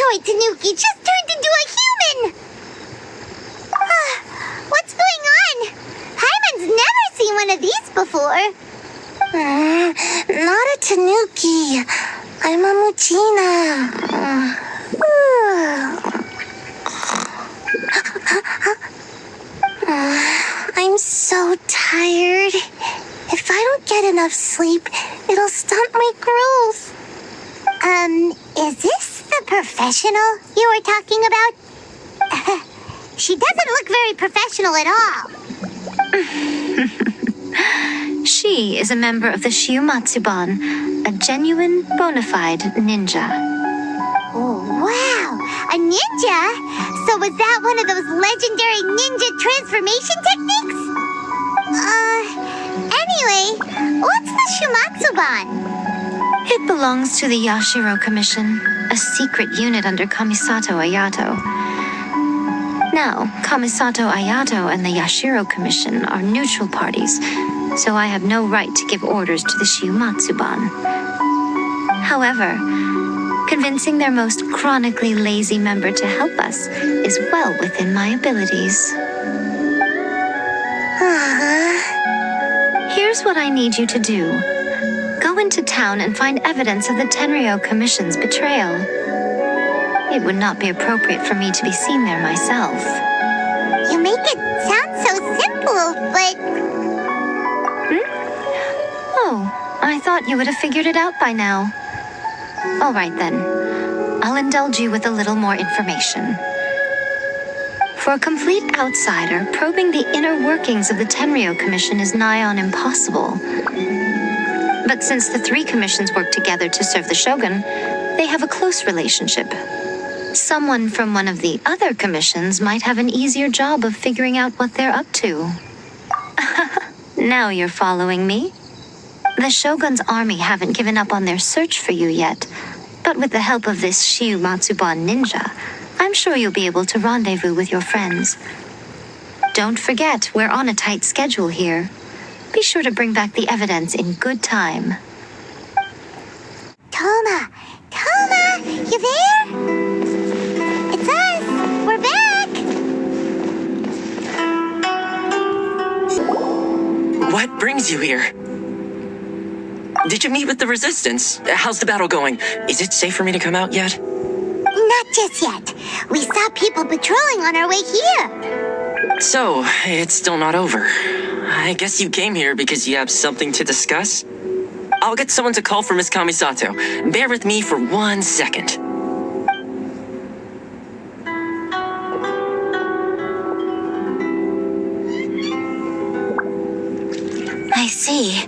android Tanuki just turned into a human! What's going on? Hyman's never seen one of these before. Not a Tanuki. I'm a Muchina. I'm so tired. If I don't get enough sleep, it'll stunt my growth. Is this the professional you were talking about? She doesn't look very professional at all. She is a member of the Shiumatsuban, a genuine, bona fide ninja. Oh, wow! A ninja? So was that one of those legendary ninja transformation techniques? Anyway, what's the Shiumatsuban? It belongs to the Yashiro Commission, a secret unit under Kamisato Ayato. Now, Kamisato Ayato and the Yashiro Commission are neutral parties, so I have no right to give orders to the Shiumatsuban. However, convincing their most chronically lazy member to help us is well within my abilities. Here's what I need you to do. Go into town and find evidence of the Tenryo Commission's betrayal. It would not be appropriate for me to be seen there myself. You make it sound so simple, but... Oh, I thought you would have figured it out by now. All right then. I'll indulge you with a little more information. For a complete outsider, probing the inner workings of the Tenryo Commission is nigh on impossible. But since the three commissions work together to serve the Shogun, they have a close relationship. Someone from one of the other commissions might have an easier job of figuring out what they're up to. Now you're following me? The Shogun's army haven't given up on their search for you yet, but with the help of this Shiumatsuban ninja, I'm sure you'll be able to rendezvous with your friends. Don't forget, we're on a tight schedule here. Be sure to bring back the evidence in good time. Toma! Toma! You there? It's us! We're back! What brings you here? Did you meet with the Resistance? How's the battle going? Is it safe for me to come out yet? Not just yet. We saw people patrolling on our way here. So, it's still not over. I guess you came here because you have something to discuss? I'll get someone to call for Miss Kamisato. Bear with me for 1 second. I see.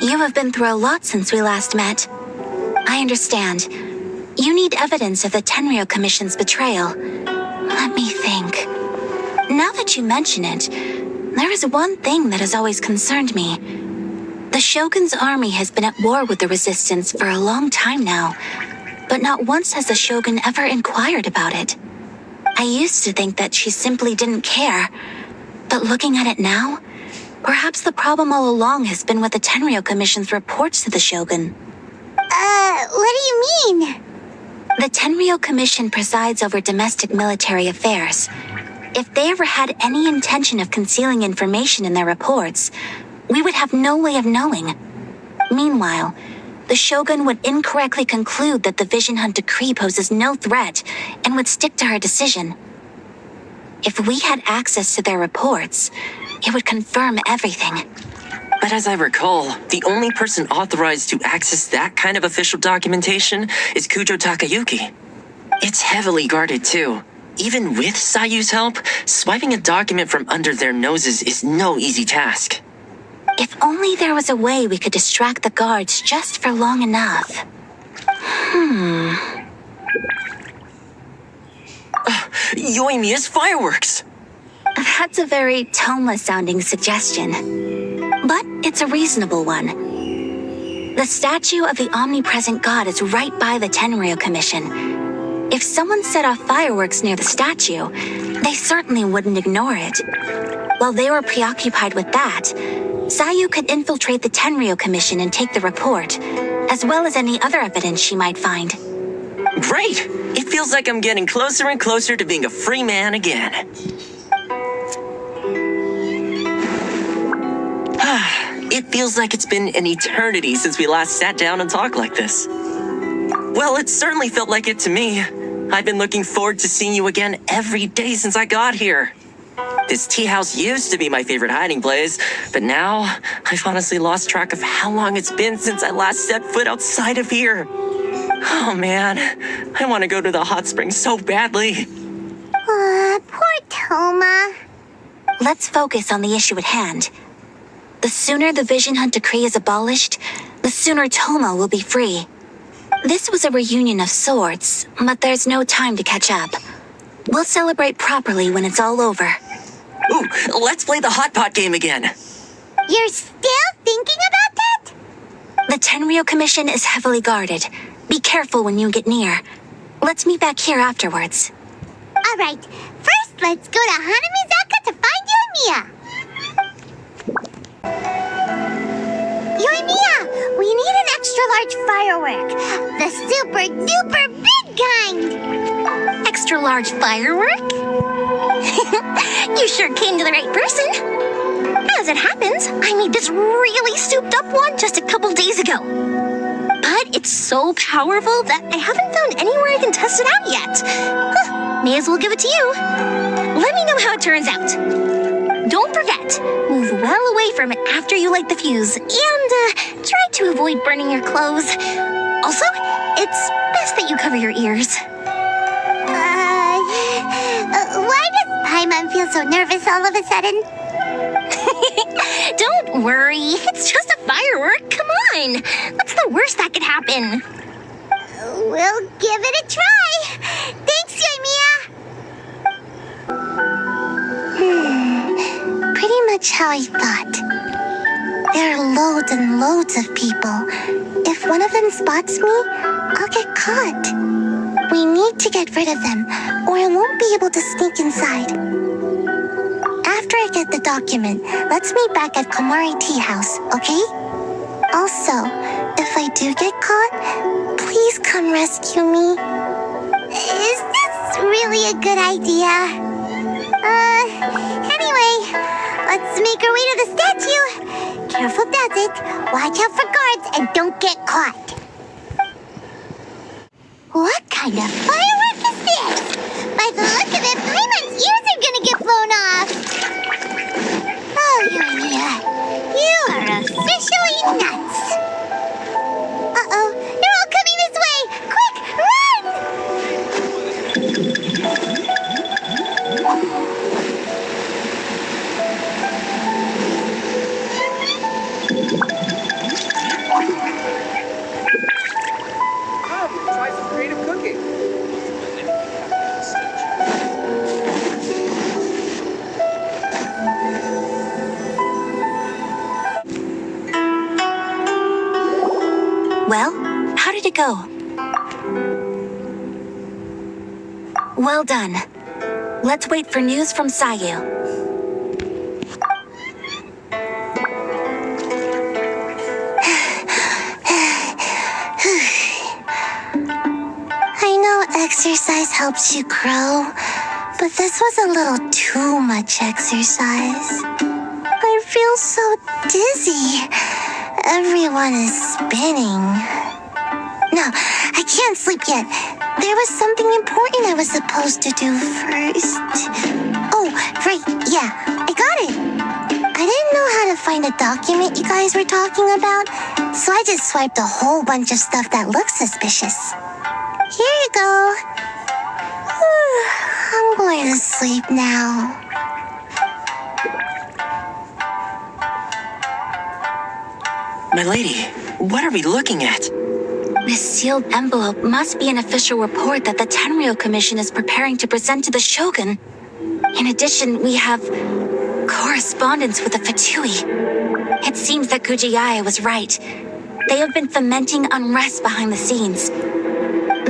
You have been through a lot since we last met. I understand. You need evidence of the Tenryo Commission's betrayal. Let me think. Now that you mention it, there is one thing that has always concerned me. The Shogun's army has been at war with the Resistance for a long time now, but not once has the Shogun ever inquired about it. I used to think that she simply didn't care, but looking at it now, perhaps the problem all along has been with the Tenryo Commission's reports to the Shogun. What do you mean? The Tenryo Commission presides over domestic military affairs. If they ever had any intention of concealing information in their reports, we would have no way of knowing. Meanwhile, the Shogun would incorrectly conclude that the Vision Hunt decree poses no threat and would stick to her decision. If we had access to their reports, it would confirm everything. But as I recall, the only person authorized to access that kind of official documentation is Kujo Takayuki. It's heavily guarded too. Even with Sayu's help, swiping a document from under their noses is no easy task. If only there was a way we could distract the guards just for long enough. Yoimiya's fireworks! That's a very Toma-sounding suggestion. But it's a reasonable one. The statue of the Omnipresent God is right by the Tenryo Commission. If someone set off fireworks near the statue, they certainly wouldn't ignore it. While they were preoccupied with that, Sayu could infiltrate the Tenryo Commission and take the report, as well as any other evidence she might find. Great! It feels like I'm getting closer and closer to being a free man again. It feels like it's been an eternity since we last sat down and talked like this. Well, it certainly felt like it to me. I've been looking forward to seeing you again every day since I got here. This tea house used to be my favorite hiding place, but now I've honestly lost track of how long it's been since I last set foot outside of here. Oh man, I want to go to the hot springs so badly. Poor Toma. Let's focus on the issue at hand. The sooner the Vision Hunt decree is abolished, the sooner Toma will be free. This was a reunion of sorts, but there's no time to catch up. We'll celebrate properly when it's all over. Ooh, let's play the hot pot game again. You're still thinking about that? The Tenryo Commission is heavily guarded. Be careful when you get near. Let's meet back here afterwards. All right. First, let's go to Hanamizaka to find Yoimiya. Yoimiya, we need an extra-large firework. The super-duper big kind. Extra-large firework? You sure came to the right person. As it happens, I made this really souped-up one just a couple days ago. But it's so powerful that I haven't found anywhere I can test it out yet. May as well give it to you. Let me know how it turns out. Don't forget, move well away from it after you light the fuse, and try to avoid burning your clothes. Also, it's best that you cover your ears. Why does Paimon feel so nervous all of a sudden? Don't worry, it's just a firework. Come on, what's the worst that could happen? We'll give it a try. Thanks, Yoimiya. Pretty much how I thought. There are loads and loads of people. If one of them spots me, I'll get caught. We need to get rid of them, or I won't be able to sneak inside. After I get the document, let's meet back at Komari Tea House, okay? Also, if I do get caught, please come rescue me. Is this really a good idea? Anyway, let's make our way to the statue. Careful does it. Watch out for guards and don't get caught. What kind of firework is this? By the look of it, Paimon's ears are gonna get blown off. Oh, Yoimiya, you are officially nuts. Uh-oh, they're all coming this way. Quick, Try some creative cooking. Well, how did it go? Well done. Let's wait for news from Sayu. I know exercise helps you grow, but this was a little too much exercise. I feel so dizzy. Everyone is spinning. No, I can't sleep yet. There was something important I was supposed to do first. Oh, right, yeah, I got it. I didn't know how to find a document you guys were talking about, so I just swiped a whole bunch of stuff that looks suspicious. Here you go. I'm going to sleep now. My lady, what are we looking at? This sealed envelope must be an official report that the Tenryo Commission is preparing to present to the Shogun. In addition, we have correspondence with the Fatui. It seems that Kujiaya was right. They have been fomenting unrest behind the scenes.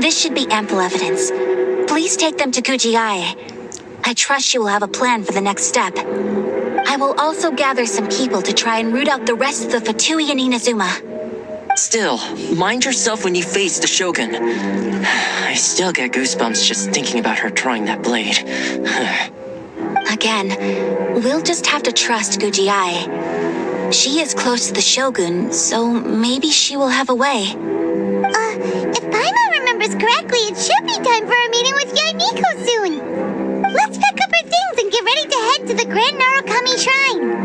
This should be ample evidence. Please take them to Kujiaya. I trust you will have a plan for the next step. I will also gather some people to try and root out the rest of the Fatui in Inazuma. Still, mind yourself when you face the Shogun. I still get goosebumps just thinking about her drawing that blade. Again, we'll just have to trust Guji-ai. She is close to the Shogun, so maybe she will have a way. If Paimon remembers correctly, it should be time for a meeting with Yaimiko soon. Let's pack up our things and get ready to head to the Grand Narukami Shrine.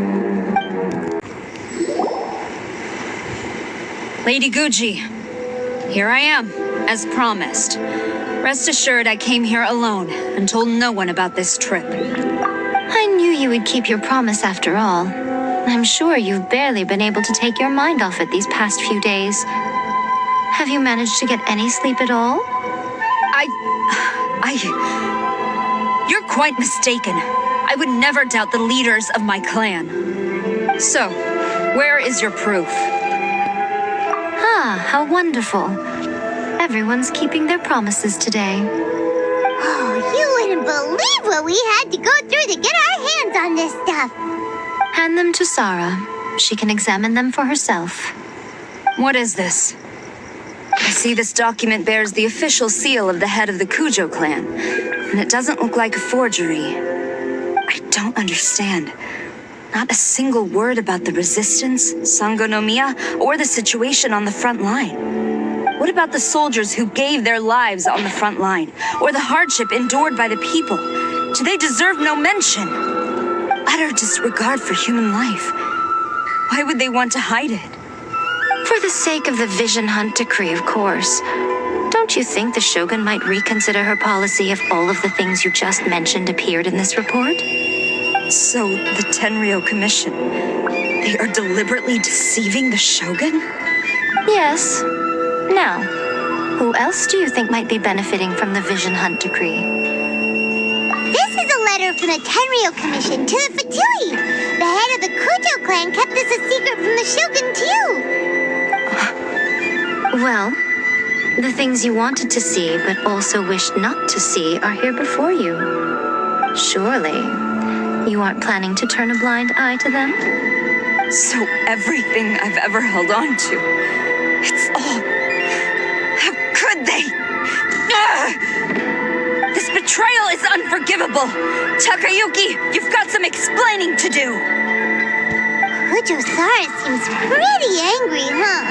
Lady Guji, here I am, as promised. Rest assured I came here alone and told no one about this trip. I knew you would keep your promise after all. I'm sure you've barely been able to take your mind off it these past few days. Have you managed to get any sleep at all? You're quite mistaken. I would never doubt the leaders of my clan. So, where is your proof? Ah, how wonderful. Everyone's keeping their promises today. Oh, you wouldn't believe what we had to go through to get our hands on this stuff. Hand them to Sarah. She can examine them for herself. What is this? I see this document bears the official seal of the head of the Kujo clan, and it doesn't look like a forgery. I don't understand. Not a single word about the resistance, Sangonomiya, or the situation on the front line. What about the soldiers who gave their lives on the front line, or the hardship endured by the people? Do they deserve no mention? Utter disregard for human life. Why would they want to hide it? For the sake of the Vision Hunt decree, of course. Don't you think the Shogun might reconsider her policy if all of the things you just mentioned appeared in this report? So, the Tenryou Commission, they are deliberately deceiving the Shogun? Yes. Now, who else do you think might be benefiting from the Vision Hunt decree? This is a letter from the Tenryou Commission to the Fatui. The head of the Kujo clan kept this a secret from the Shogun too. Well, the things you wanted to see but also wished not to see are here before you. Surely, you aren't planning to turn a blind eye to them? So everything I've ever held on to, it's all... How could they? Ugh! This betrayal is unforgivable! Takayuki, you've got some explaining to do! Kujo-Sara seems pretty angry, huh?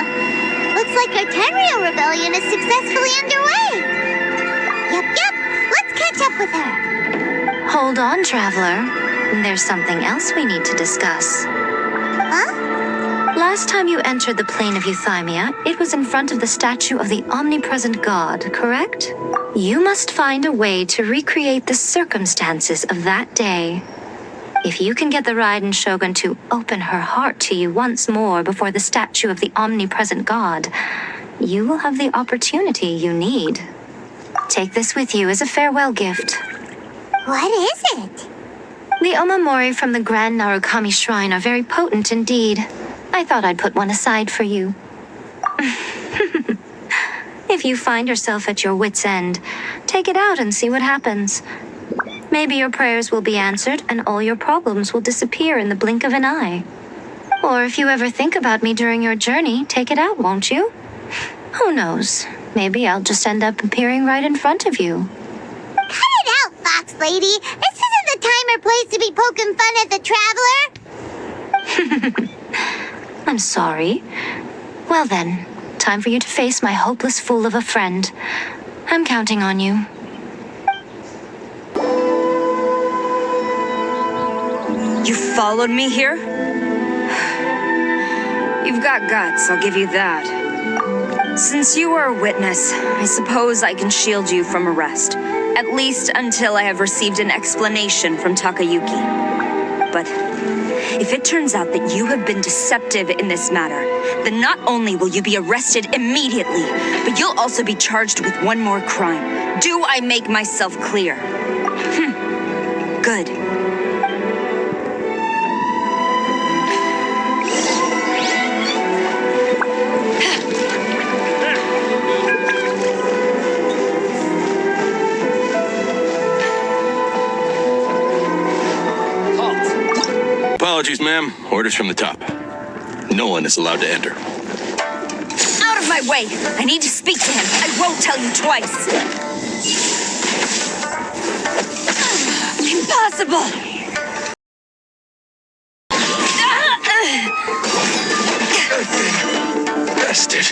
Looks like our Tenryou rebellion is successfully underway. Yep, let's catch up with her. Hold on, traveler. There's something else we need to discuss. Huh? Last time you entered the plane of Euthymia, it was in front of the statue of the Omnipresent God, correct? You must find a way to recreate the circumstances of that day. If you can get the Raiden Shogun to open her heart to you once more before the statue of the Omnipresent God, you will have the opportunity you need. Take this with you as a farewell gift. What is it? The omamori from the Grand Narukami Shrine are very potent indeed. I thought I'd put one aside for you. If you find yourself at your wit's end, take it out and see what happens. Maybe your prayers will be answered and all your problems will disappear in the blink of an eye. Or if you ever think about me during your journey, take it out, won't you? Who knows? Maybe I'll just end up appearing right in front of you. Cut it out, Fox Lady. This isn't the time or place to be poking fun at the traveler. I'm sorry. Well then, time for you to face my hopeless fool of a friend. I'm counting on you. You followed me here? You've got guts, I'll give you that. Since you are a witness, I suppose I can shield you from arrest. At least until I have received an explanation from Takayuki. But if it turns out that you have been deceptive in this matter, then not only will you be arrested immediately, but you'll also be charged with one more crime. Do I make myself clear? Good. Apologies, ma'am. Orders from the top. No one is allowed to enter. my way! I need to speak to him. I won't tell you twice. Impossible! Bastard.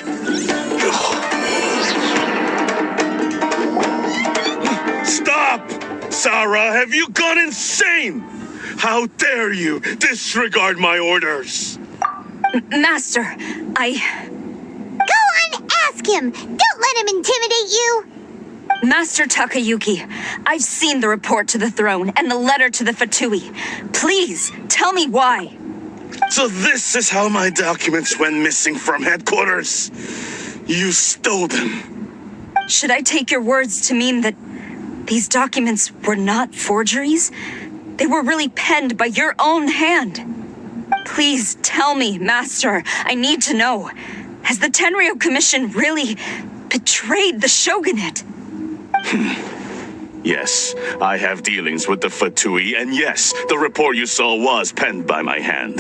Stop! Sarah, have you gone insane? How dare you disregard my orders? Master, Go on, ask him. Don't let him intimidate you. Master Takayuki, I've seen the report to the throne and the letter to the Fatui. Please, tell me why. So this is how my documents went missing from headquarters. You stole them. Should I take your words to mean that these documents were not forgeries? They were really penned by your own hand. Please tell me, Master. I need to know. Has the Tenryo Commission really betrayed the shogunate? Yes, I have dealings with the Fatui, and yes, the report you saw was penned by my hand.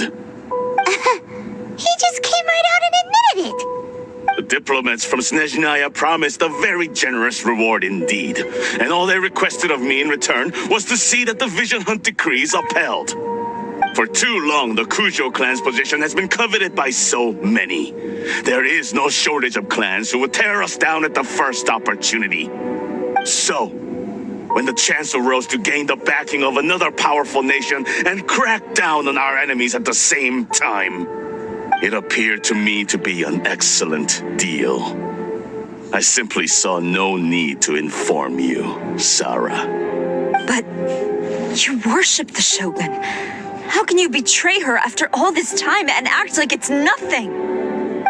He just came right out and admitted it. The diplomats from Snezhnaya promised a very generous reward indeed, and all they requested of me in return was to see that the Vision Hunt decrees upheld. For too long, the Kujo clan's position has been coveted by so many. There is no shortage of clans who would tear us down at the first opportunity. So, when the chance arose to gain the backing of another powerful nation and crack down on our enemies at the same time, it appeared to me to be an excellent deal. I simply saw no need to inform you, Sarah. But you worship the Shogun. How can you betray her after all this time and act like it's nothing?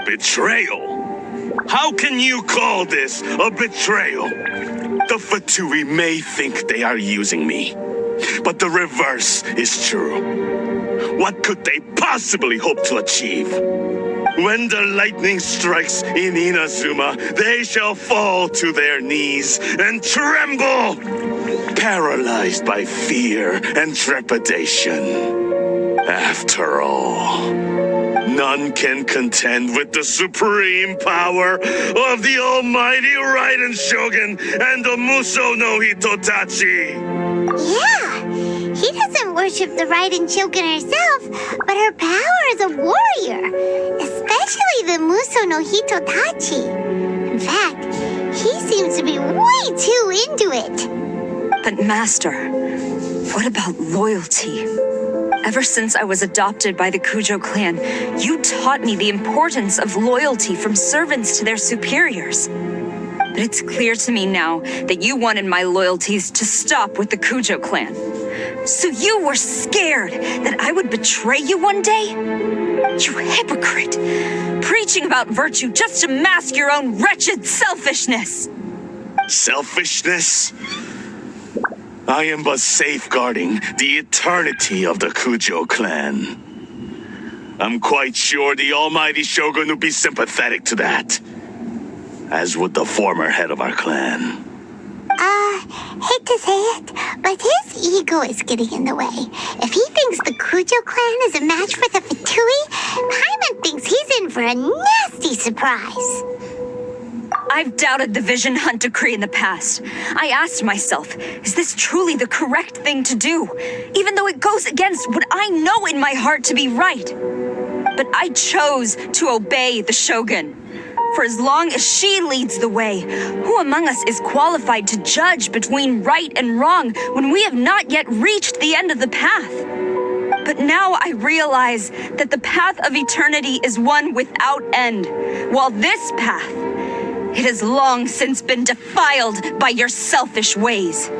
Betrayal? How can you call this a betrayal? The Fatui may think they are using me, but the reverse is true. What could they possibly hope to achieve? When the lightning strikes in Inazuma, they shall fall to their knees and tremble, paralyzed by fear and trepidation. After all, none can contend with the supreme power of the almighty Raiden Shogun and the Muso no Hitotachi. Yeah, he doesn't worship the Raiden Shogun herself, but her power as a warrior, especially the Muso no Hitotachi. In fact, he seems to be way too into it. But Master, what about loyalty? Ever since I was adopted by the Kujo clan, you taught me the importance of loyalty from servants to their superiors. But it's clear to me now that you wanted my loyalties to stop with the Kujo clan. So you were scared that I would betray you one day? You hypocrite! Preaching about virtue just to mask your own wretched selfishness! Selfishness? I am but safeguarding the eternity of the Kujo clan. I'm quite sure the almighty Shogun would be sympathetic to that, as would the former head of our clan. Hate to say it, but his ego is getting in the way. If he thinks the Kujo clan is a match for the Fatui, Paimon thinks he's in for a nasty surprise. I've doubted the Vision Hunt decree in the past. I asked myself, is this truly the correct thing to do? Even though it goes against what I know in my heart to be right. But I chose to obey the Shogun. For as long as she leads the way, who among us is qualified to judge between right and wrong when we have not yet reached the end of the path? But now I realize that the path of eternity is one without end, while this path, it has long since been defiled by your selfish ways.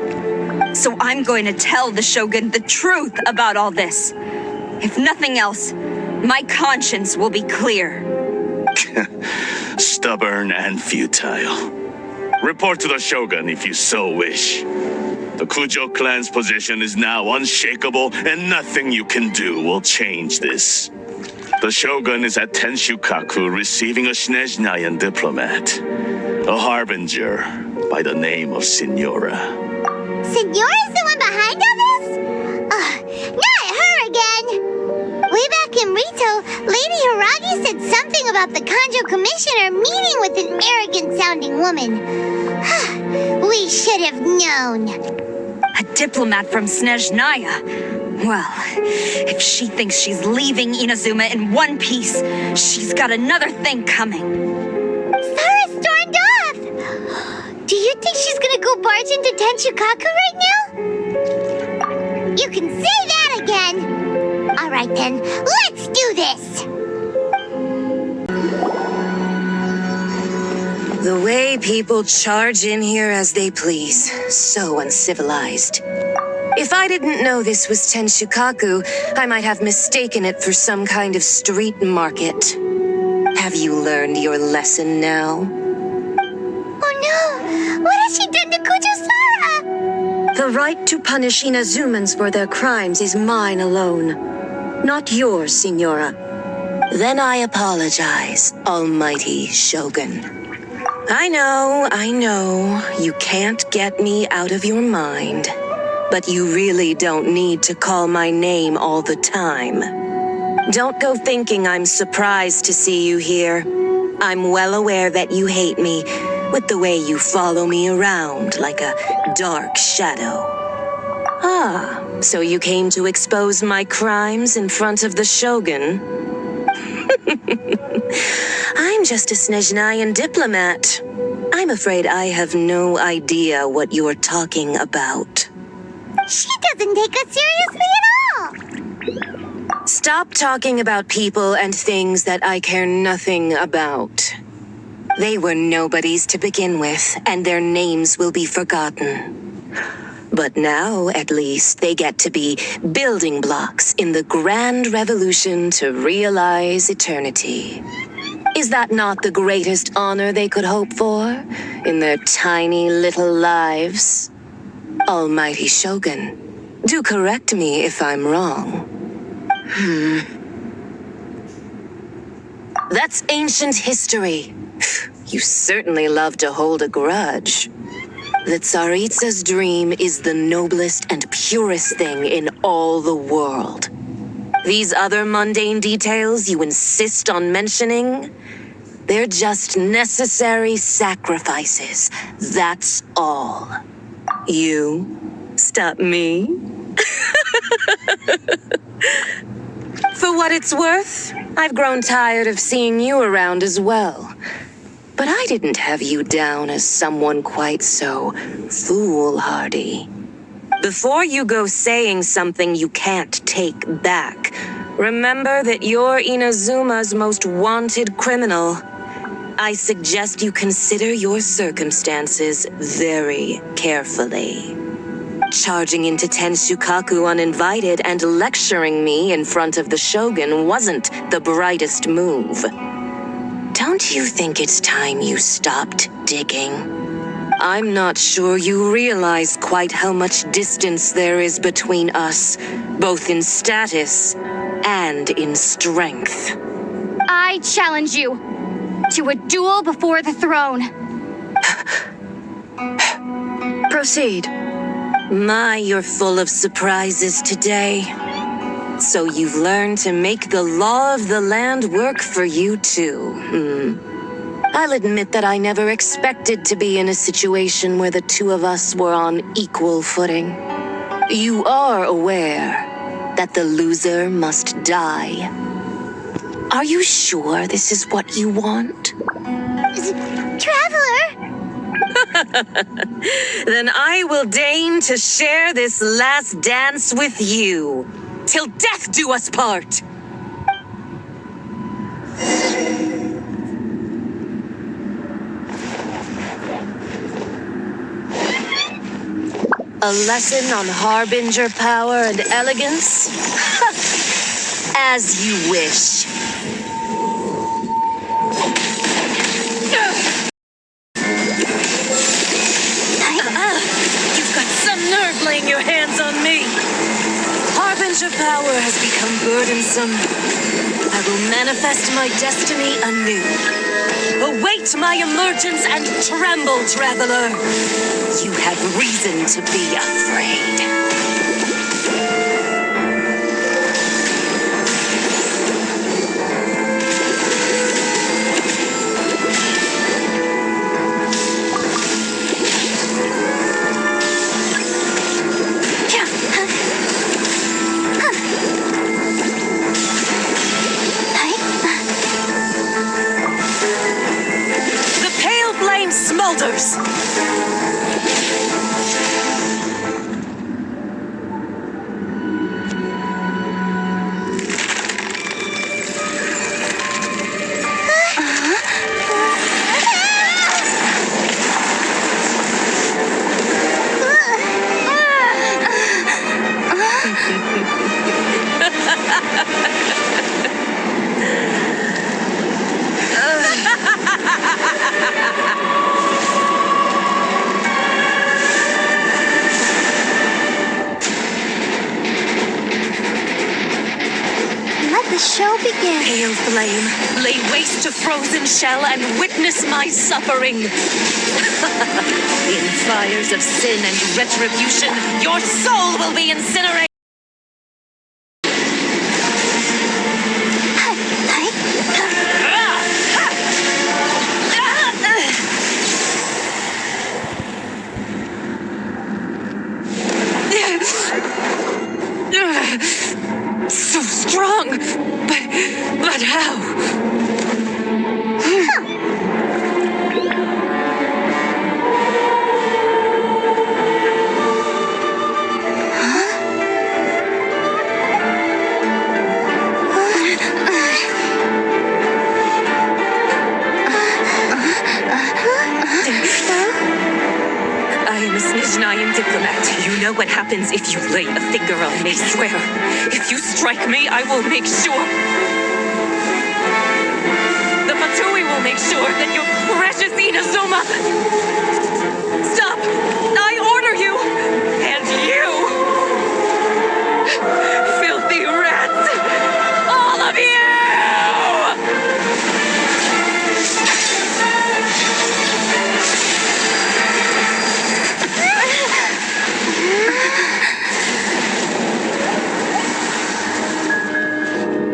So I'm going to tell the Shogun the truth about all this. If nothing else, my conscience will be clear. Stubborn and futile. Report to the Shogun if you so wish. The Kujo clan's position is now unshakable, and nothing you can do will change this. The Shogun is at Tenshukaku receiving a Snezhnayan diplomat, a harbinger by the name of Signora. Signora's the one behind all this? Ugh, not her again! Way back in Rito, Lady Hiragi said something about the Kanjo Commissioner meeting with an arrogant-sounding woman. We should have known. A diplomat from Snezhnaya. Well, if she thinks she's leaving Inazuma in one piece, she's got another thing coming. Sarah stormed off! Do you think she's gonna go barge into Tenshukaku right now? You can say that again! Alright then, let's do this! The way people charge in here as they please. So uncivilized. If I didn't know this was Tenshukaku, I might have mistaken it for some kind of street market. Have you learned your lesson now? Oh no! What has she done to Kujo-Sara? The right to punish Inazumans for their crimes is mine alone. Not yours, Signora. Then I apologize, Almighty Shogun. I know, you can't get me out of your mind. But you really don't need to call my name all the time. Don't go thinking I'm surprised to see you here. I'm well aware that you hate me, with the way you follow me around like a dark shadow. Ah, so you came to expose my crimes in front of the Shogun? I'm just a Snezhnayan diplomat. I'm afraid I have no idea what you're talking about. She doesn't take us seriously at all! Stop talking about people and things that I care nothing about. They were nobodies to begin with, and their names will be forgotten. But now, at least, they get to be building blocks in the grand revolution to realize eternity. Is that not the greatest honor they could hope for in their tiny little lives? Almighty Shogun, do correct me if I'm wrong. That's ancient history. You certainly love to hold a grudge. The Tsaritsa's dream is the noblest and purest thing in all the world. These other mundane details you insist on mentioning, they're just necessary sacrifices. That's all. You stop me? For what it's worth, I've grown tired of seeing you around as well. But I didn't have you down as someone quite so foolhardy. Before you go saying something you can't take back, remember that you're Inazuma's most wanted criminal. I suggest you consider your circumstances very carefully. Charging into Tenshukaku uninvited and lecturing me in front of the Shogun wasn't the brightest move. Don't you think it's time you stopped digging? I'm not sure you realize quite how much distance there is between us, both in status and in strength. I challenge you to a duel before the throne. Proceed. My, you're full of surprises today. So you've learned to make the law of the land work for you too, I'll admit that I never expected to be in a situation where the two of us were on equal footing. You are aware that the loser must die. Are you sure this is what you want? Traveler! Then I will deign to share this last dance with you. Till death do us part! A lesson on harbinger power and elegance? As you wish. You've got some nerve laying your hands on me. Harbinger power has become burdensome. I will manifest my destiny anew. Await my emergence and tremble, traveler. You have reason to be afraid. boulders! Let the show begin. Pale flame, lay waste to frozen shell and witness my suffering. In fires of sin and retribution, your soul will be incinerated. So strong, but how? I am a Snezhnayan diplomat. You know what happens if you lay a finger on me. I swear, if you strike me, I will make sure. The Fatui will make sure that your precious Inazuma... Stop! I order you! And you! Filthy rats! All of you!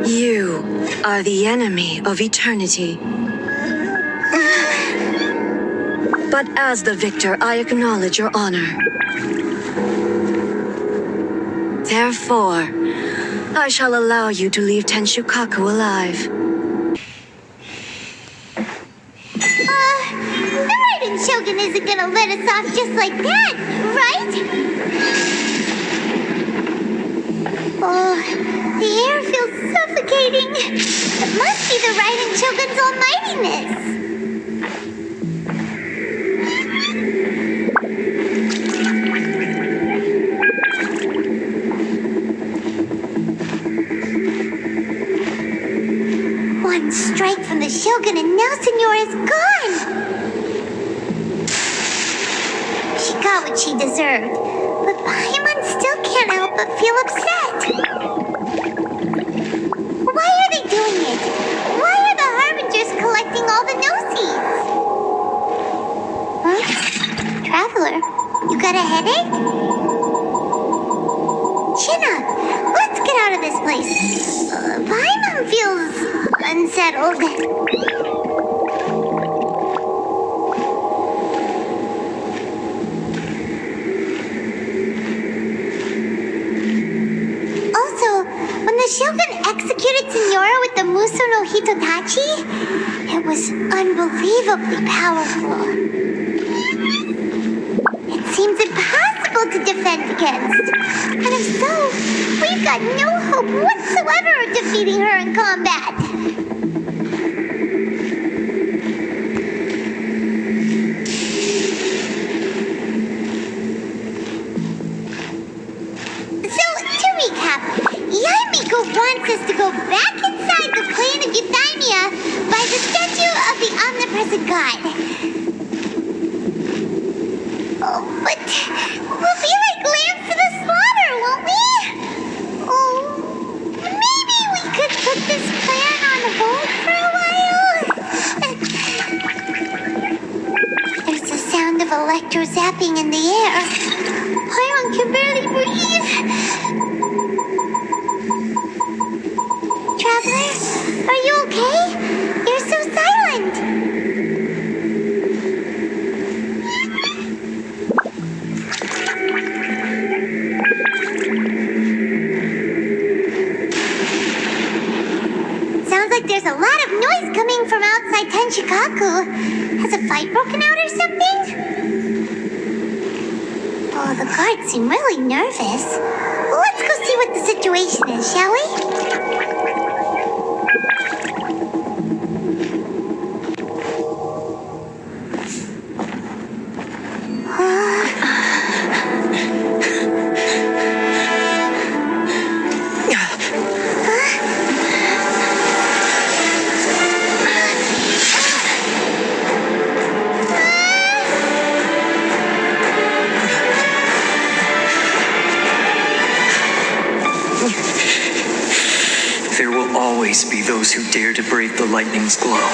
You are the enemy of eternity. But as the victor, I acknowledge your honor. Therefore, I shall allow you to leave Tenshukaku alive. The Raiden Shogun isn't gonna let us off just like that, right? Oh, the air feels suffocating. It must be the Raiden Shogun's almightiness. One strike from the Shogun and now Senora is gone! She got what she deserved, but Paimon still can't help but feel upset. Why are they doing it? Why are the Harbingers collecting all the Gnosis? Huh? Traveler, you got a headache? Chin up! Let's get out of this place. Paimon feels unsettled. Also, when the Shogun executed Senora with the Muso no Hitotachi, it was unbelievably powerful. It seems impossible to defend against. And if so, we've got no hope whatsoever of defeating her in combat. So, to recap, Yaimiko wants us to go back inside the plane of Euthymia by the statue of the Omnipresent God. Oh, but we'll be like lambs to the slaughter, won't we? Oh, maybe we could put this plan on hold for a while? There's the sound of electro zapping in the air. Paimon can barely breathe. Traveler, are you okay? You're so silent. Sounds like there's a lot of noise coming from outside in Chicago. Has a fight broken out or something? Oh, the guards seem really nervous. Well, let's go see what the situation is, shall we? There will always be those who dare to brave the lightning's glow.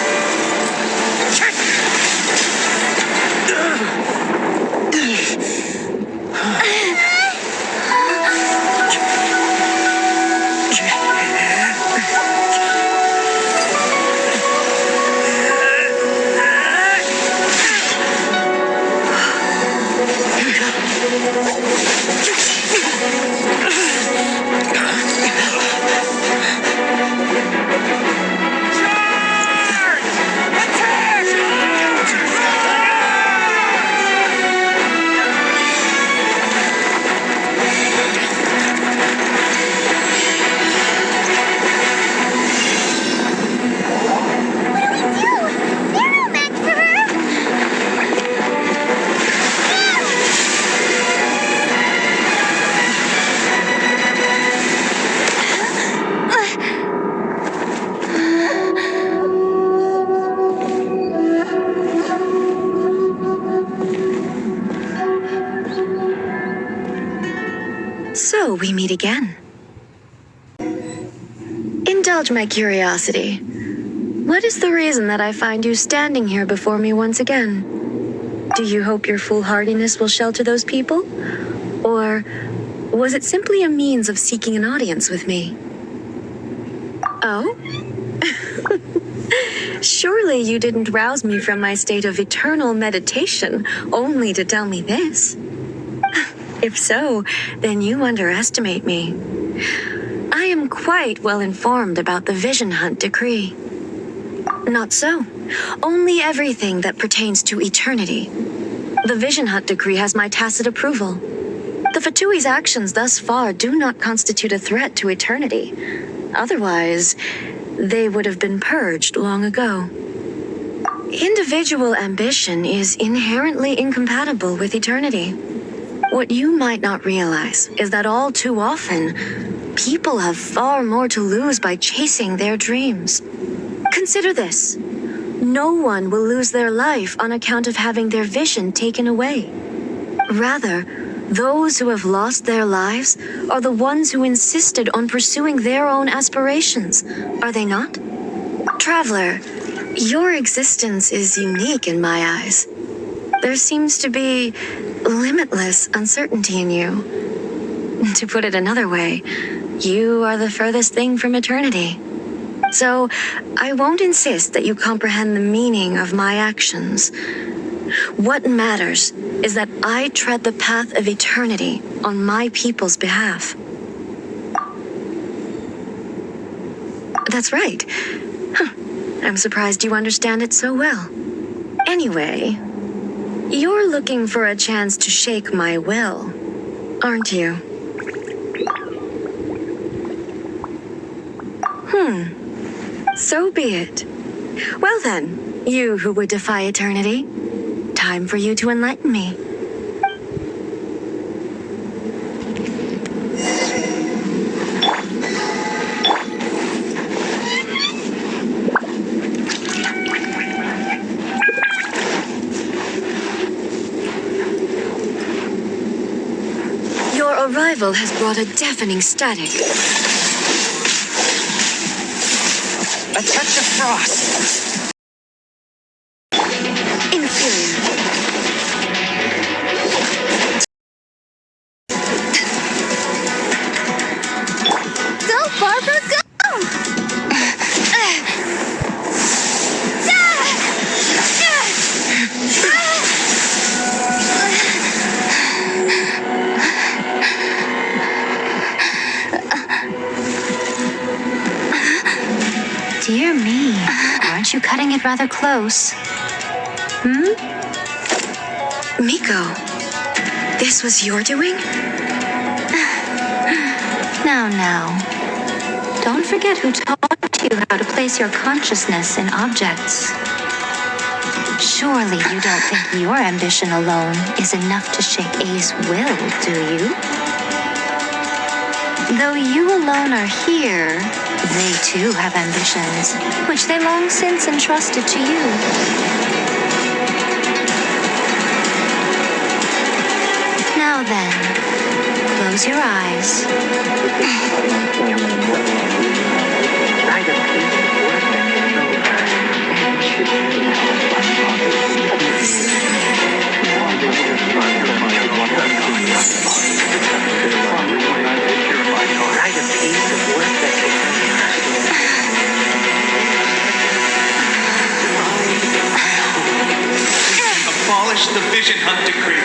So we meet again. Indulge my curiosity. What is the reason that I find you standing here before me once again? Do you hope your foolhardiness will shelter those people? Or was it simply a means of seeking an audience with me? Oh? Surely you didn't rouse me from my state of eternal meditation only to tell me this. If so, then you underestimate me. I am quite well informed about the Vision Hunt decree. Not so. Only everything that pertains to eternity. The Vision Hunt decree has my tacit approval. The Fatui's actions thus far do not constitute a threat to eternity. Otherwise, they would have been purged long ago. Individual ambition is inherently incompatible with eternity. What you might not realize is that all too often, people have far more to lose by chasing their dreams. Consider this. No one will lose their life on account of having their vision taken away. Rather, those who have lost their lives are the ones who insisted on pursuing their own aspirations, are they not? Traveler, your existence is unique in my eyes. There seems to be limitless uncertainty in you. To put it another way, you are the furthest thing from eternity. So, I won't insist that you comprehend the meaning of my actions. What matters is that I tread the path of eternity on my people's behalf. That's right. I'm surprised you understand it so well. Anyway, you're looking for a chance to shake my will, aren't you? So be it. Well then, you who would defy eternity, time for you to enlighten me. Your arrival has brought a deafening static. A touch of frost. Inferior. Go, Barbara, go! Dear me, aren't you rather close. Miko, this was your doing? Now. Don't forget who taught you how to place your consciousness in objects. Surely you don't think your ambition alone is enough to shake A's will, do you? Though you alone are here, they too have ambitions, which they long since entrusted to you. Now then, close your eyes. Abolish the Vision Hunt Decree.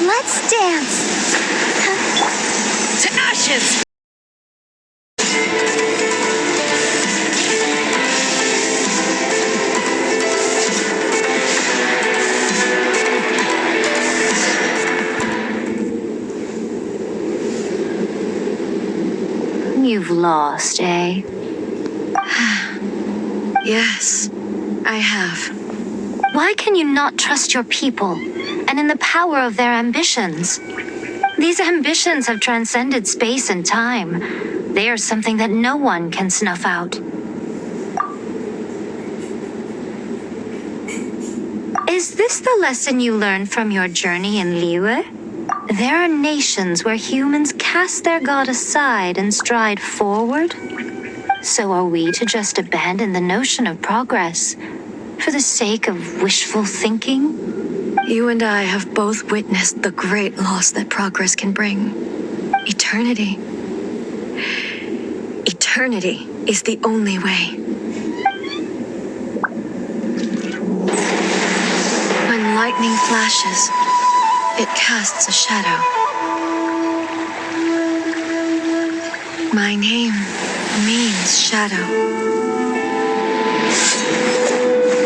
Let's dance. To ashes! You've lost, eh? Yes, I have. Why can you not trust your people and in the power of their ambitions? These ambitions have transcended space and time. They are something that no one can snuff out. Is this the lesson you learned from your journey in Liyue? There are nations where humans cast their god aside and stride forward. So are we to just abandon the notion of progress for the sake of wishful thinking? You and I have both witnessed the great loss that progress can bring. Eternity. Eternity is the only way. When lightning flashes, it casts a shadow. My name means shadow.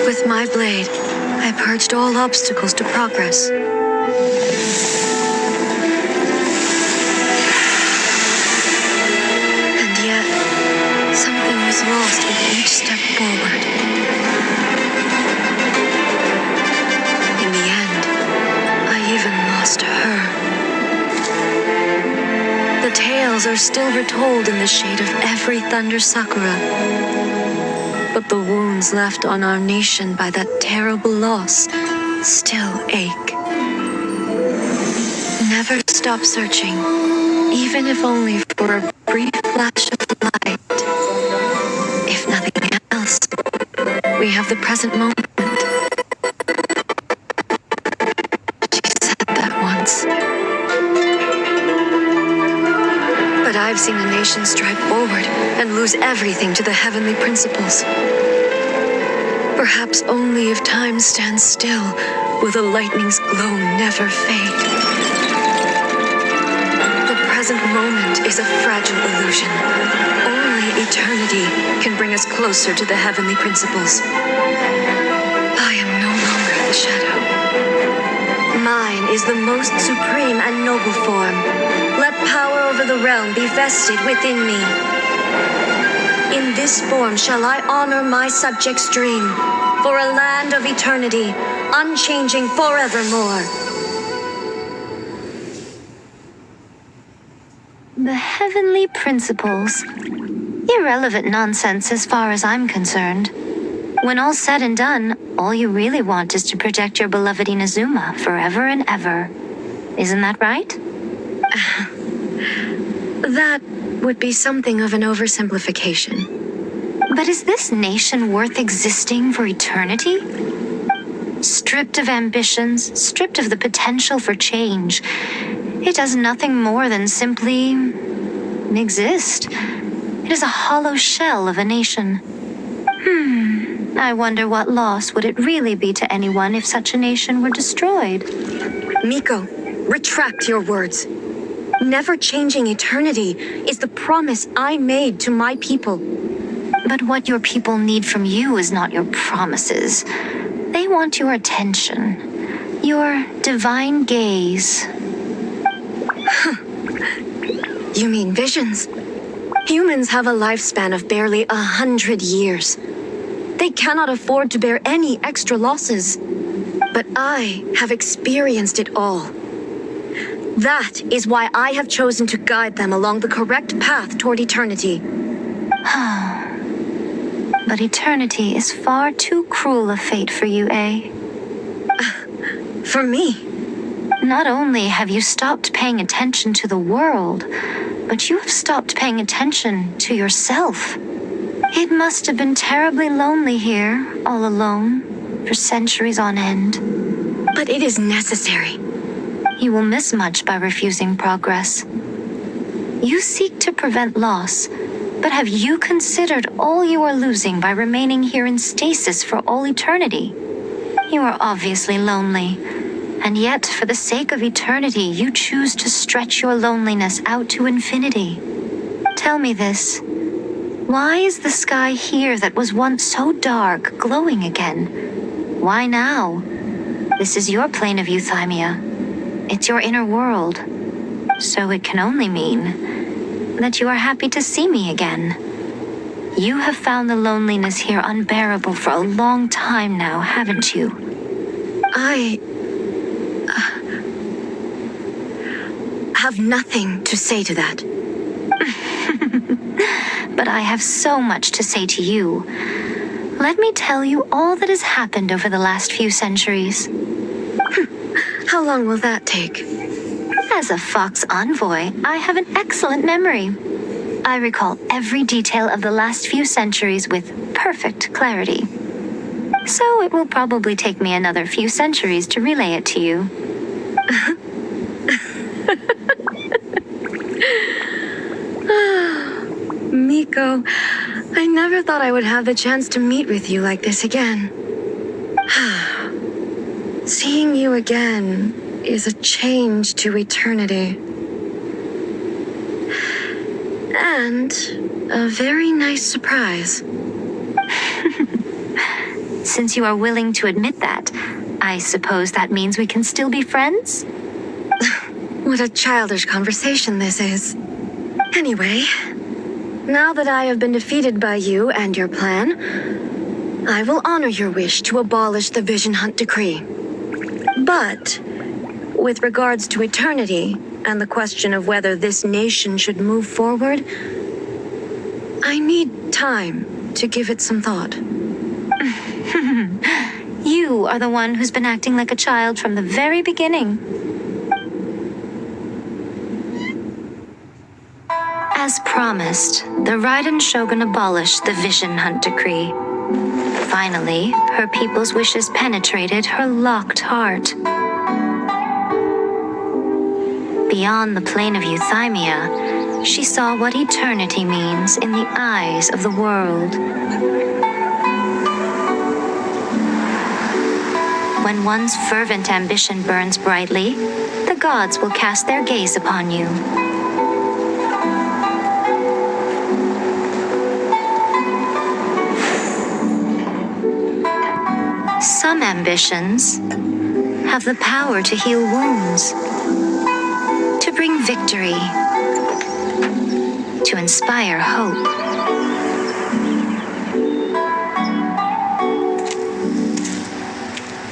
With my blade, I purged all obstacles to progress. And yet, something was lost with each step forward. In the end, I even lost her. The tales are still retold in the shade of every Thunder Sakura. But the wounds left on our nation by that terrible loss still ache. Never stop searching, even if only for a brief flash of light. If nothing else, we have the present moment. She said that once. But I've seen a nation stride forward and lose everything to the heavenly principles. Perhaps only if time stands still will the lightning's glow never fade. The present moment is a fragile illusion. Only eternity can bring us closer to the heavenly principles. I am no longer the shadow. Mine is the most supreme and noble form. Let power over the realm be vested within me. In this form shall I honor my subjects' dream, for a land of eternity, unchanging forevermore. The heavenly principles. Irrelevant nonsense as far as I'm concerned. When all's said and done, all you really want is to protect your beloved Inazuma forever and ever. Isn't that right? That would be something of an oversimplification. But is this nation worth existing for eternity? Stripped of ambitions, stripped of the potential for change, it does nothing more than simply exist. It is a hollow shell of a nation. I wonder what loss would it really be to anyone if such a nation were destroyed? Miko, retract your words. Never changing eternity is the promise I made to my people. But what your people need from you is not your promises. They want your attention, your divine gaze. You mean visions? Humans have a lifespan of barely 100 years. They cannot afford to bear any extra losses. But I have experienced it all. That is why I have chosen to guide them along the correct path toward eternity. But eternity is far too cruel a fate for you, eh? For me? Not only have you stopped paying attention to the world, but you have stopped paying attention to yourself. It must have been terribly lonely here, all alone, for centuries on end. But it is necessary. You will miss much by refusing progress. You seek to prevent loss, but have you considered all you are losing by remaining here in stasis for all eternity? You are obviously lonely, and yet for the sake of eternity, you choose to stretch your loneliness out to infinity. Tell me this. Why is the sky here that was once so dark glowing again? Why now? This is your plane of euthymia. It's your inner world. So it can only mean that you are happy to see me again. You have found the loneliness here unbearable for a long time now, haven't you? I have nothing to say to that. But I have so much to say to you. Let me tell you all that has happened over the last few centuries. How long will that take? As a Fox envoy, I have an excellent memory. I recall every detail of the last few centuries with perfect clarity. So it will probably take me another few centuries to relay it to you. Miko, I never thought I would have the chance to meet with you like this again. Seeing you again is a change to eternity. And a very nice surprise. Since you are willing to admit that, I suppose that means we can still be friends? What a childish conversation this is. Anyway, now that I have been defeated by you and your plan, I will honor your wish to abolish the Vision Hunt Decree. But, with regards to eternity and the question of whether this nation should move forward, I need time to give it some thought. You are the one who's been acting like a child from the very beginning. As promised, the Raiden Shogun abolished the Vision Hunt Decree. Finally, her people's wishes penetrated her locked heart. Beyond the plane of euthymia, she saw what eternity means in the eyes of the world. When one's fervent ambition burns brightly, the gods will cast their gaze upon you. Some ambitions have the power to heal wounds, to bring victory, to inspire hope.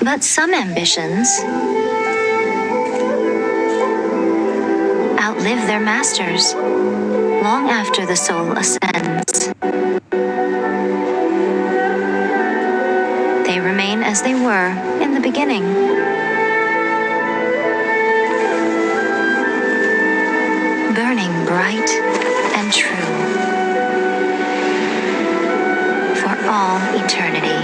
But some ambitions outlive their masters long after the soul ascends. They remain as they were in the beginning. Burning bright and true for all eternity.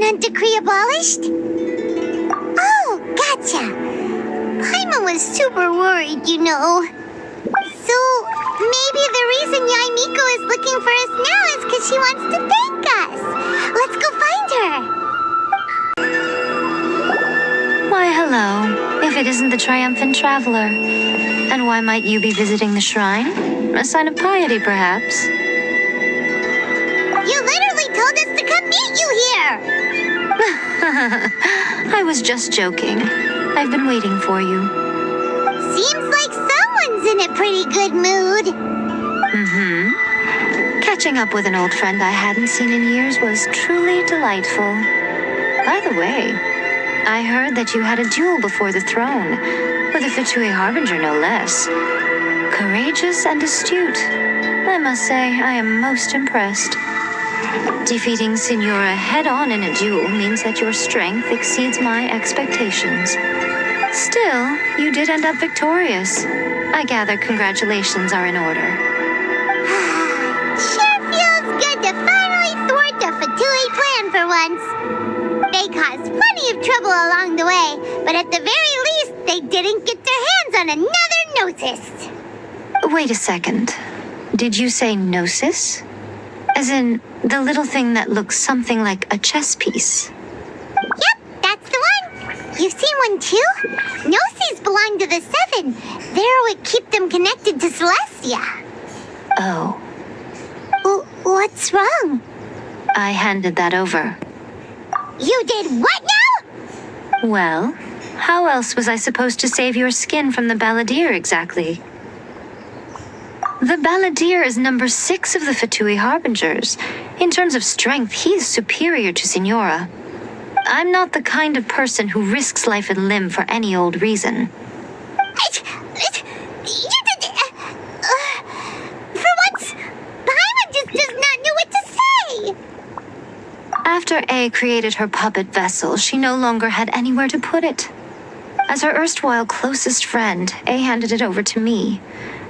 Covenant decree abolished? Oh, gotcha. Paimon was super worried, you know. So, maybe the reason Yaimiko is looking for us now is because she wants to thank us. Let's go find her. Why, hello. If it isn't the triumphant traveler. And why might you be visiting the shrine? A sign of piety, perhaps? You literally told us to come meet you here. I was just joking. I've been waiting for you. Seems like someone's in a pretty good mood. Catching up with an old friend I hadn't seen in years was truly delightful. By the way, I heard that you had a duel before the throne, with a Fatui Harbinger no less. Courageous and astute. I must say, I am most impressed. Defeating Signora head-on in a duel means that your strength exceeds my expectations. Still, you did end up victorious. I gather congratulations are in order. Sure feels good to finally thwart the Fatui plan for once. They caused plenty of trouble along the way, but at the very least, they didn't get their hands on another Gnosis. Wait a second. Did you say Gnosis? As in, the little thing that looks something like a chess piece? Yep, that's the one. You've seen one too? Gnosis belong to the Seven. They're what keep them connected to Celestia. Oh. What's wrong? I handed that over. You did what now? Well, how else was I supposed to save your skin from the Balladeer exactly? The Balladeer is number 6 of the Fatui Harbingers. In terms of strength, he is superior to Signora. I'm not the kind of person who risks life and limb for any old reason. For once, Paimon just does not know what to say. After A created her puppet vessel, she no longer had anywhere to put it. As her erstwhile closest friend, A handed it over to me,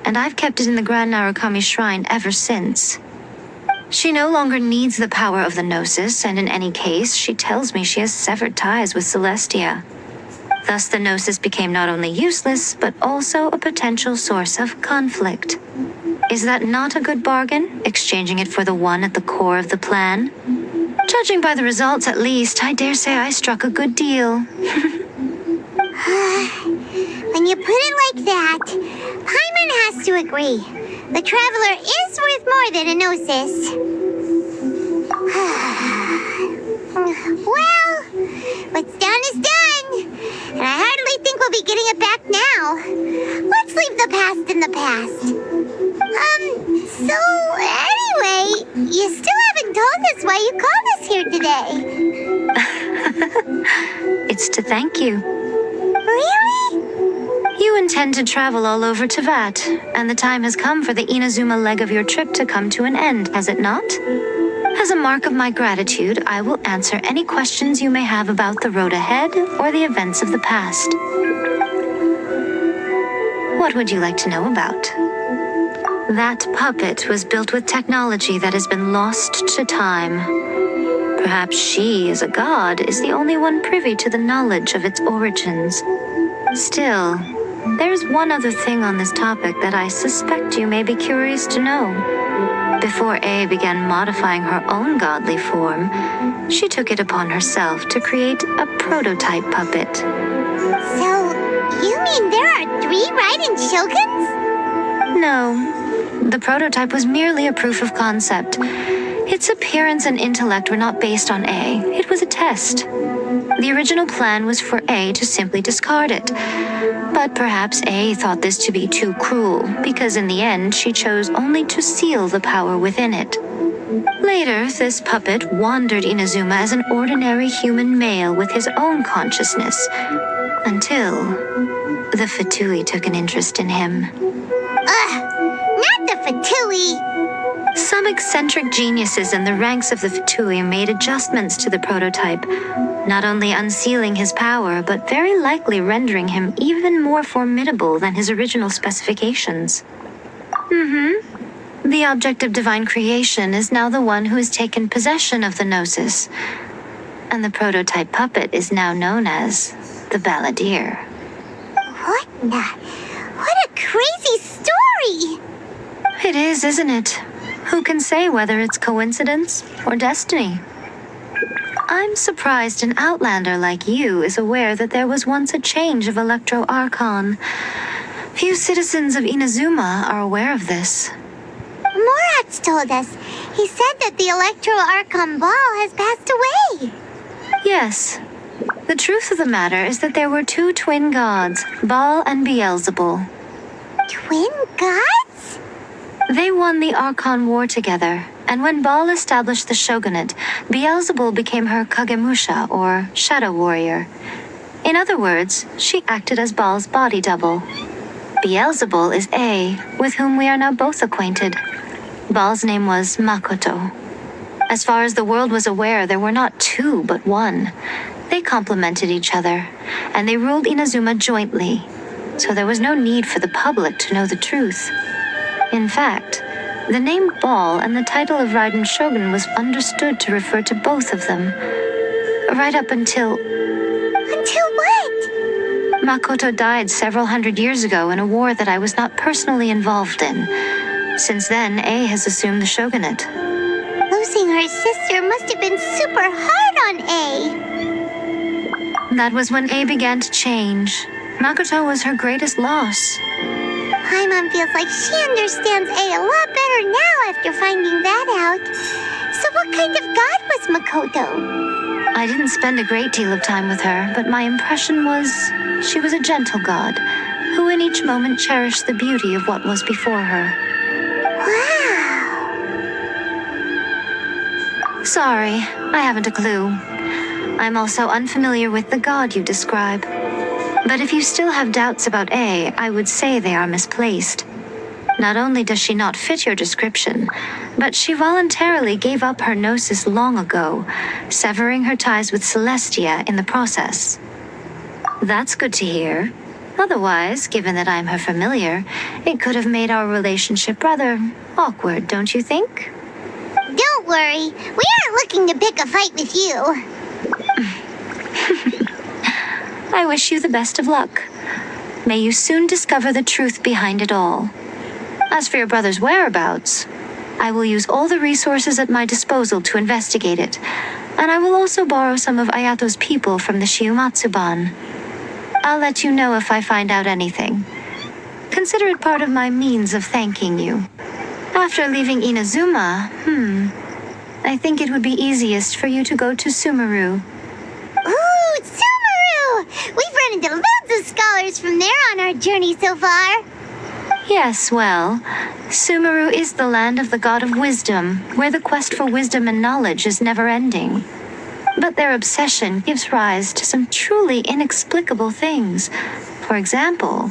and I've kept it in the Grand Narukami Shrine ever since. She no longer needs the power of the Gnosis, and in any case, she tells me she has severed ties with Celestia. Thus, the Gnosis became not only useless, but also a potential source of conflict. Is that not a good bargain, exchanging it for the one at the core of the plan? Judging by the results, at least, I dare say I struck a good deal. When you put it like that, Paimon has to agree. The Traveler is worth more than a Gnosis. Well, what's done is done. And I hardly think we'll be getting it back now. Let's leave the past in the past. So anyway, you still haven't told us why you called us here today. It's to thank you. Really? You intend to travel all over Teyvat, and the time has come for the Inazuma leg of your trip to come to an end, has it not? As a mark of my gratitude, I will answer any questions you may have about the road ahead or the events of the past. What would you like to know about? That puppet was built with technology that has been lost to time. Perhaps she, as a god, is the only one privy to the knowledge of its origins. Still, there's one other thing on this topic that I suspect you may be curious to know. Before A began modifying her own godly form, she took it upon herself to create a prototype puppet. So, you mean there are 3 Raiden Shoguns? No, the prototype was merely a proof of concept. Its appearance and intellect were not based on A. It was a test. The original plan was for A to simply discard it. But perhaps A thought this to be too cruel, because in the end she chose only to seal the power within it. Later, this puppet wandered Inazuma as an ordinary human male with his own consciousness, until the Fatui took an interest in him. Not the Fatui! Some eccentric geniuses in the ranks of the Fatui made adjustments to the prototype, not only unsealing his power, but very likely rendering him even more formidable than his original specifications. The object of divine creation is now the one who has taken possession of the Gnosis. And the prototype puppet is now known as the Balladeer. What a crazy story! It is, isn't it? Who can say whether it's coincidence or destiny? I'm surprised an outlander like you is aware that there was once a change of Electro Archon. Few citizens of Inazuma are aware of this. Morat's told us. He said that the Electro Archon Ball has passed away. Yes. The truth of the matter is that there were two twin gods, Baal and Beelzebul. Twin gods? They won the Archon War together, and when Baal established the shogunate, Beelzebul became her Kagemusha, or shadow warrior. In other words, she acted as Baal's body double. Beelzebul is A, with whom we are now both acquainted. Baal's name was Makoto. As far as the world was aware, there were not two, but one. They complemented each other, and they ruled Inazuma jointly, so there was no need for the public to know the truth. In fact, the name Baal and the title of Raiden Shogun was understood to refer to both of them. Right up until... Until what? Makoto died several hundred years ago in a war that I was not personally involved in. Since then, A has assumed the shogunate. Losing her sister must have been super hard on A. That was when A began to change. Makoto was her greatest loss. Paimon feels like she understands A a lot better now after finding that out. So what kind of god was Makoto? I didn't spend a great deal of time with her, but my impression was she was a gentle god, who in each moment cherished the beauty of what was before her. Wow. Sorry, I haven't a clue. I'm also unfamiliar with the god you describe. But if you still have doubts about A, I would say they are misplaced. Not only does she not fit your description, but she voluntarily gave up her gnosis long ago, severing her ties with Celestia in the process. That's good to hear. Otherwise, given that I'm her familiar, it could have made our relationship rather awkward, don't you think? Don't worry, we aren't looking to pick a fight with you. I wish you the best of luck. May you soon discover the truth behind it all. As for your brother's whereabouts, I will use all the resources at my disposal to investigate it, and I will also borrow some of Ayato's people from the Shiumatsu-ban. I'll let you know if I find out anything. Consider it part of my means of thanking you. After leaving Inazuma, I think it would be easiest for you to go to Sumeru. Ooh, Sumeru! We've run into loads of scholars from there on our journey so far. Yes, well, Sumeru is the land of the god of wisdom, where the quest for wisdom and knowledge is never-ending. But their obsession gives rise to some truly inexplicable things. For example,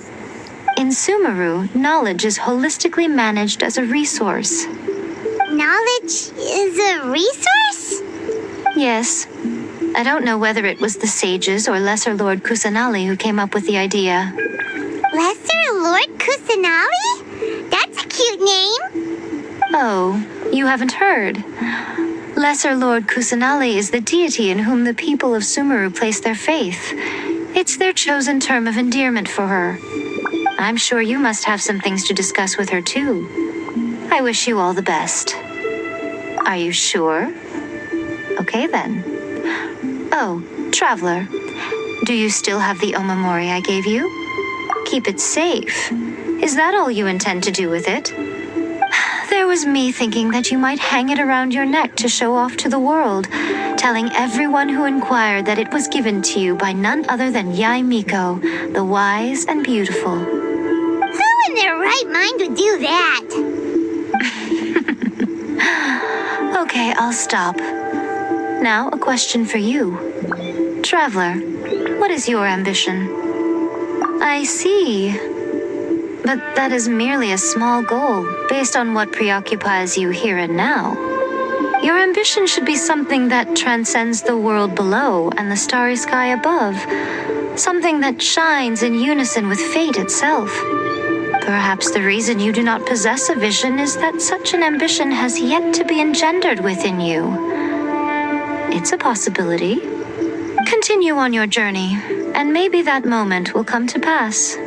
in Sumeru, knowledge is holistically managed as a resource. Knowledge is a resource? Yes. I don't know whether it was the sages or Lesser Lord Kusanali who came up with the idea. Lesser Lord Kusanali? That's a cute name. Oh, you haven't heard. Lesser Lord Kusanali is the deity in whom the people of Sumeru place their faith. It's their chosen term of endearment for her. I'm sure you must have some things to discuss with her too. I wish you all the best. Are you sure? Okay then. Oh, Traveler, do you still have the Omamori I gave you? Keep it safe. Is that all you intend to do with it? There was me thinking that you might hang it around your neck to show off to the world, telling everyone who inquired that it was given to you by none other than Yae Miko, the wise and beautiful. Who in their right mind would do that? Okay, I'll stop. Now, a question for you. Traveler, what is your ambition? I see. But that is merely a small goal, based on what preoccupies you here and now. Your ambition should be something that transcends the world below and the starry sky above. Something that shines in unison with fate itself. Perhaps the reason you do not possess a vision is that such an ambition has yet to be engendered within you. It's a possibility. Continue on your journey, and maybe that moment will come to pass.